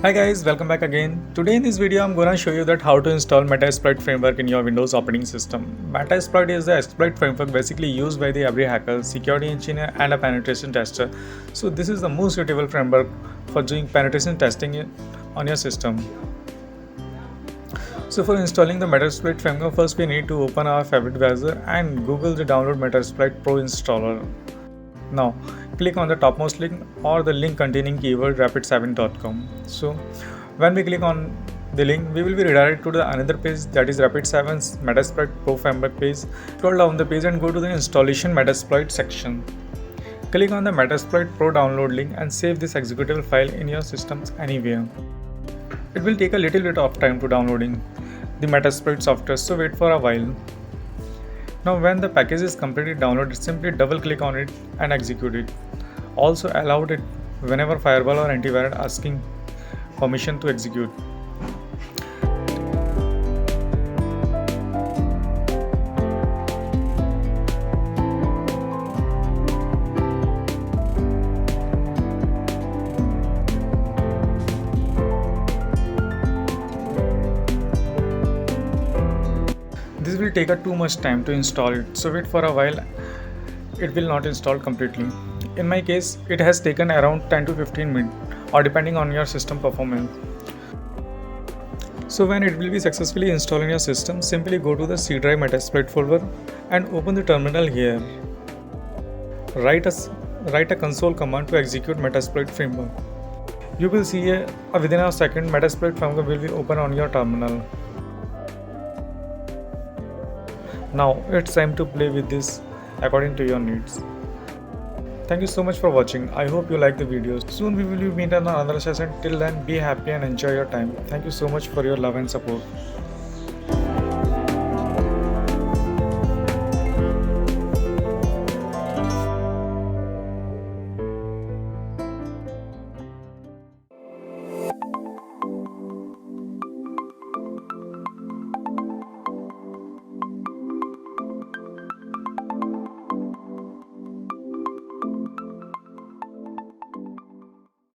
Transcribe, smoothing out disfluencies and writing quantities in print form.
Hi guys, welcome back again. Today in this video I'm gonna show you that how to install Metasploit framework in your Windows operating system. Metasploit is the exploit framework basically used by the every hacker, security engineer and a penetration tester. So this is the most suitable framework for doing penetration testing on your system. So for installing the Metasploit framework, first we need to open our favorite browser and Google the download Metasploit Pro installer. Now click on the topmost link or the link containing keyword rapid7.com. So when we click on the link, we will be redirected to the another page, that is Rapid7's Metasploit Pro framework page. Scroll down the page and go to the installation Metasploit section. Click on the Metasploit Pro download link and save this executable file in your systems anywhere. It will take a little bit of time to downloading the Metasploit software, so wait for a while. Now when the package is completely downloaded, simply double click on it and execute it. Also allow it whenever firewall or antivirus asking permission to execute. This will take too much time to install it, so wait for a while. It will not install completely. In my case, it has taken around 10 to 15 minutes or depending on your system performance. So when it will be successfully installed in your system, simply go to the C drive Metasploit folder and open the terminal here. Write a console command to execute Metasploit framework. You will see within a second Metasploit framework will be open on your terminal. Now it's time to play with this according to your needs. Thank you so much for watching. I hope you like the videos. Soon we will meet on another session. Till then, be happy and enjoy your time. Thank you so much for your love and support.